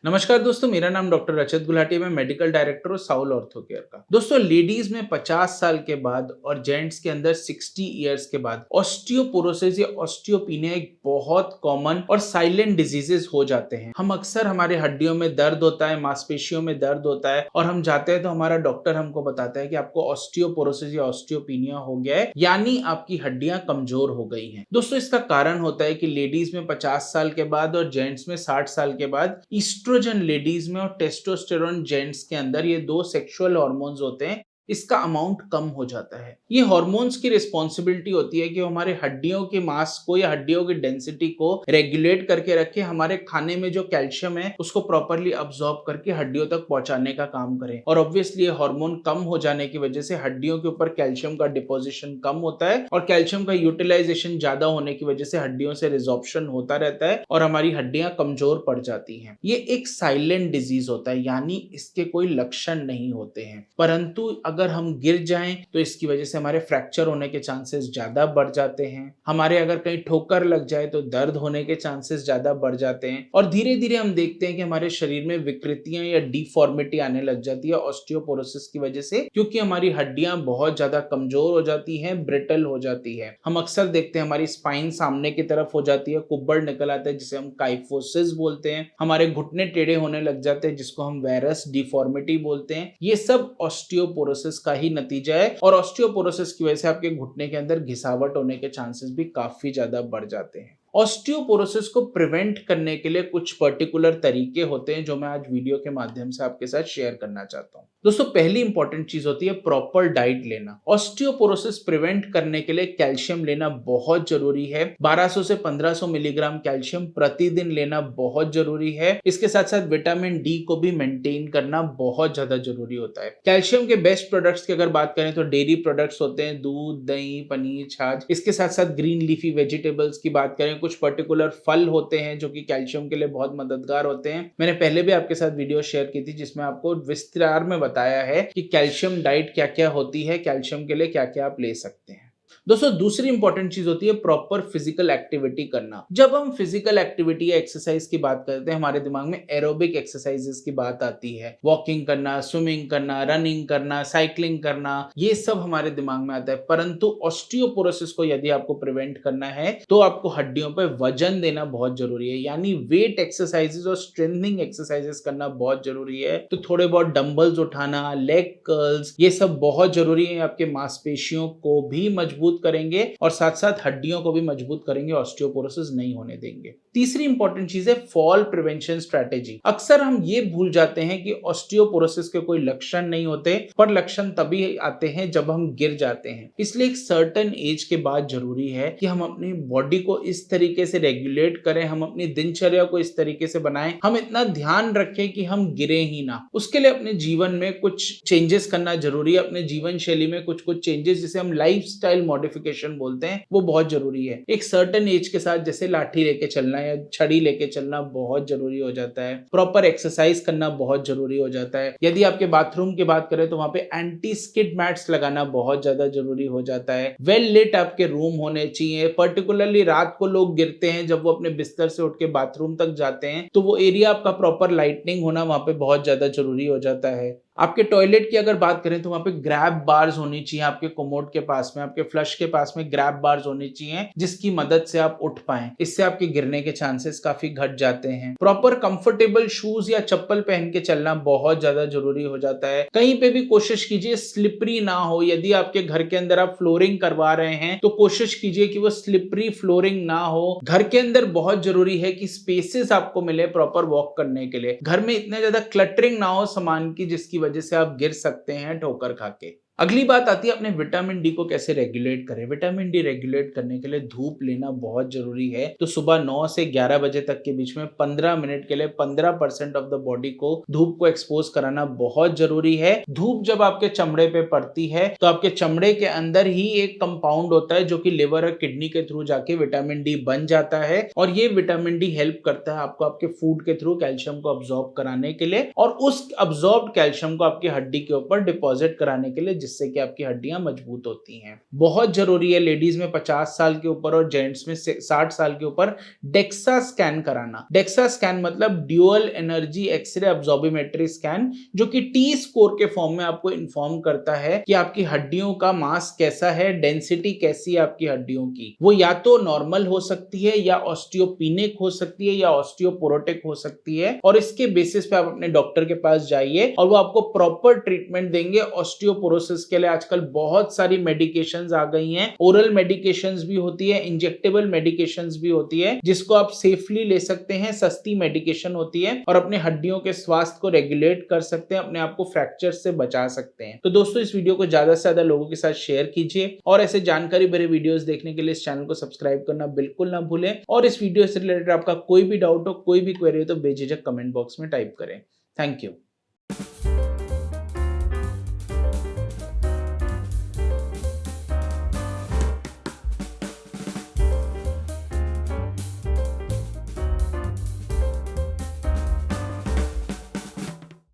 नमस्कार दोस्तों, मेरा नाम डॉक्टर रचित गुलाटी है। मैं मेडिकल डायरेक्टर हूँ साउल ऑर्थो केयर का। दोस्तों, लेडीज में 50 साल के बाद और जेंट्स के अंदर 60 इयर्स के बाद ऑस्टियोपोरोसिस या ऑस्टियोपिनिया एक बहुत कॉमन और साइलेंट डिजीजेस हो जाते हैं। हम अक्सर हमारे हड्डियों में दर्द होता है, मांसपेशियों में दर्द होता है और हम जाते हैं तो हमारा डॉक्टर हमको बताता है कि आपको ऑस्टियोपोरोसिस या ऑस्टियोपिनिया हो गया है, यानी आपकी हड्डियां कमजोर हो गई हैं। दोस्तों, इसका कारण होता है कि लेडीज में 50 साल के बाद और जेंट्स में 60 साल के बाद ईस्ट्रोजन लेडीज में और टेस्टोस्टेरोन जेंट्स के अंदर, ये दो सेक्सुअल हार्मोन्स होते हैं, इसका अमाउंट कम हो जाता है। ये हार्मोन्स की रिस्पॉन्सिबिलिटी होती है कि वो हमारे हड्डियों के मास को या हड्डियों की डेंसिटी को रेगुलेट करके रखे, हमारे खाने में जो कैल्शियम है उसको प्रॉपरली अब्सॉर्ब करके हड्डियों तक पहुंचाने का काम करें। और ऑब्वियसली ये हार्मोन कम हो जाने की वजह से हड्डियों के ऊपर कैल्शियम का डिपोजिशन कम होता है और कैल्शियम का यूटिलाइजेशन ज्यादा होने की वजह से हड्डियों से रिजॉर्प्शन होता रहता है और हमारी हड्डियां कमजोर पड़ जाती हैं। ये एक साइलेंट डिजीज होता है, यानी इसके कोई लक्षण नहीं होते हैं, परंतु अगर हम गिर जाएं तो इसकी वजह से हमारे फ्रैक्चर होने के चांसेस ज्यादा बढ़ जाते हैं। हमारे अगर कहीं ठोकर लग जाए तो दर्द होने के चांसेस ज्यादा बढ़ जाते हैं और धीरे धीरे हम देखते हैं कि हमारे शरीर में विकृतियां या डिफॉर्मिटी आने लग जाती है ऑस्टियोपोरोसिस की वजह से, क्योंकि हमारी हड्डियां बहुत ज्यादा कमजोर हो जाती हैं, ब्रिटल हो जाती है। हम अक्सर देखते हैं हमारी स्पाइन सामने की तरफ हो जाती है, कुब्बड़ निकल आता है जिसे हम काइफोसिस बोलते हैं। हमारे घुटने टेढ़े होने लग जाते हैं जिसको हम वेरस डिफॉर्मिटी बोलते हैं। ये सब ऑस्टियोपोरोसिस का ही नतीजा है और ऑस्टियोपोरोसिस की वजह से आपके घुटने के अंदर घिसावट होने के चांसेस भी काफी ज्यादा बढ़ जाते हैं। ऑस्टियोपोरोसिस को प्रिवेंट करने के लिए कुछ पर्टिकुलर तरीके होते हैं जो मैं आज वीडियो के माध्यम से आपके साथ शेयर करना चाहता हूं। दोस्तों, पहली इंपॉर्टेंट चीज होती है प्रॉपर डाइट लेना। ऑस्टियोपोरोसिस प्रिवेंट करने के लिए कैल्शियम लेना बहुत जरूरी है। 1200 से 1500 मिलीग्राम कैल्शियम प्रतिदिन लेना बहुत जरूरी है। इसके साथ साथ विटामिन डी को भी मेंटेन करना बहुत ज्यादा जरूरी होता है। कैल्शियम के बेस्ट प्रोडक्ट्स की अगर बात करें तो डेयरी प्रोडक्ट्स होते हैं, दूध, दही, पनीर, छाछ। इसके साथ साथ ग्रीन लीफी वेजिटेबल्स की बात करें, कुछ पर्टिकुलर फल होते हैं जो कि कैल्शियम के लिए बहुत मददगार होते हैं। मैंने पहले भी आपके साथ वीडियो शेयर की थी जिसमें आपको विस्तार में बताया है कि कैल्शियम डाइट क्या क्या होती है, कैल्शियम के लिए क्या क्या आप ले सकते हैं। दोस्तों, दूसरी इंपॉर्टेंट चीज होती है प्रॉपर फिजिकल एक्टिविटी करना। जब हम फिजिकल एक्टिविटी या एक्सरसाइज की बात करते हैं, हमारे दिमाग में एरोबिक एक्सरसाइजेस की बात आती है। वॉकिंग करना, स्विमिंग करना, रनिंग करना, साइकिलिंग करना, ये सब हमारे दिमाग में आता है। परंतु ऑस्टियोपोरोसिस को यदि आपको प्रिवेंट करना है तो आपको हड्डियों पर वजन देना बहुत जरूरी है, यानी वेट एक्सरसाइजेस और स्ट्रेंथनिंग एक्सरसाइजेस करना बहुत जरूरी है। तो थोड़े बहुत डंबल्स उठाना, लेग कर्ल्स, ये सब बहुत जरूरी है। आपके मांसपेशियों को भी मजबूत करेंगे और साथ साथ हड्डियों को भी मजबूत करेंगे, ऑस्टियोपोरोसिस नहीं होने देंगे। तीसरी इंपॉर्टेंट चीज है फॉल प्रिवेंशन स्ट्रेटेजी। अक्सर हम ये भूल जाते हैं कि ऑस्टियोपोरोसिस के कोई लक्षण नहीं होते, पर लक्षण तभी आते हैं जब हम गिर जाते हैं। इसलिए एक सर्टेन एज के बाद जरूरी है कि हम अपनी बॉडी को इस तरीके से रेगुलेट करें, हम अपनी दिनचर्या को इस तरीके से बनाएं, हम इतना ध्यान रखें कि हम गिरे ही ना। उसके लिए अपने जीवन में कुछ चेंजेस करना जरूरी है, अपने जीवन शैली में कुछ कुछ चेंजेस, जिसे हम लाइफस्टाइल मॉडिफिकेशन बोलते हैं, वो बहुत जरूरी है। एक सर्टेन एज के साथ जैसे लाठी लेके चलना या छड़ी लेके चलना बहुत जरूरी हो जाता है। प्रॉपर एक्सरसाइज करना बहुत जरूरी हो जाता है। यदि आपके बाथरूम की बात करें तो वहां पे एंटी स्किड मैट्स लगाना बहुत ज्यादा जरूरी हो जाता है। वेल लिट आपके रूम होने चाहिए। पर्टिकुलरली रात को लोग गिरते हैं, जब वो अपने बिस्तर से उठ के बाथरूम तक जाते हैं तो वो एरिया आपका प्रॉपर लाइटनिंग होना वहां पे बहुत ज्यादा जरूरी हो जाता है। आपके टॉयलेट की अगर बात करें तो वहां पे ग्रैब बार्स होनी चाहिए, आपके कोमोड के पास में, आपके फ्लश के पास में ग्रैब बार्स होनी चाहिए जिसकी मदद से आप उठ पाएं। इससे आपके गिरने के चांसेस काफी घट जाते हैं। प्रॉपर कंफर्टेबल शूज या चप्पल पहन के चलना बहुत ज्यादा जरूरी हो जाता है। कहीं पे भी कोशिश कीजिए स्लिपरी ना हो। यदि आपके घर के अंदर आप फ्लोरिंग करवा रहे हैं तो कोशिश कीजिए कि वो स्लिपरी फ्लोरिंग ना हो। घर के अंदर बहुत जरूरी है कि स्पेसेस आपको मिले प्रॉपर वॉक करने के लिए। घर में इतना ज्यादा क्लटरिंग ना हो सामान की जिसकी वजह से आप गिर सकते हैं ठोकर खा के। अगली बात आती है अपने विटामिन डी को कैसे रेगुलेट करें। विटामिन डी रेगुलेट करने के लिए धूप लेना बहुत जरूरी है। तो सुबह 9 से 11 बजे तक के बीच में 15 मिनट के लिए 15% ऑफ द बॉडी को धूप को एक्सपोज कराना बहुत जरूरी है। धूप जब आपके चमड़े पे पड़ती है तो आपके चमड़े के अंदर ही एक कंपाउंड होता है जो कि लिवर और किडनी के थ्रू जाके विटामिन डी बन जाता है और ये विटामिन डी हेल्प करता है आपको आपके फूड के थ्रू कैल्शियम को अब्सॉर्ब कराने के लिए और उस अब्सॉर्ब कैल्शियम को आपकी हड्डी के ऊपर डिपॉजिट कराने के लिए, जिससे कि आपकी हड्डियां मजबूत होती हैं। बहुत जरूरी है लेडीज में 50 साल के ऊपर और जेंट्स में 60 साल के ऊपर डेक्सा स्कैन कराना। डेक्सा स्कैन मतलब ड्यूअल एनर्जी एक्सरे अब्जॉर्बिमेट्री स्कैन, जो कि टी स्कोर के फॉर्म में आपको इन्फॉर्म करता है कि आपकी हड्डियों का मास कैसा है, डेंसिटी कैसी है आपकी हड्डियों की। वो या तो नॉर्मल हो सकती है या ऑस्टियोपिनिक हो सकती है या ऑस्टियोपोरोटिक हो सकती है, और इसके बेसिस पे आप अपने डॉक्टर के पास जाइए और वो आपको प्रॉपर ट्रीटमेंट देंगे। ऑस्टियोपोरोसिस के लिए आजकल बहुत सारी मेडिकेशंस आ गई हैं, ओरल मेडिकेशंस भी होती है, इंजेक्टेबल मेडिकेशंस भी होती है, जिसको आप सेफली ले सकते हैं। सस्ती मेडिकेशन होती है और अपने हड्डियों के स्वास्थ्य को रेगुलेट कर सकते हैं, अपने आप को फ्रैक्चर से बचा सकते हैं। तो दोस्तों इस वीडियो को ज्यादा से ज्यादा लोगों के साथ शेयर कीजिए और ऐसे जानकारी भरे वीडियोस देखने के लिए इस चैनल को सब्सक्राइब करना बिल्कुल ना भूलें। और इस वीडियो से रिलेटेड आपका कोई भी डाउट हो, कोई भी क्वेरी हो तो बेझिझक कमेंट बॉक्स में टाइप करें। Thank you.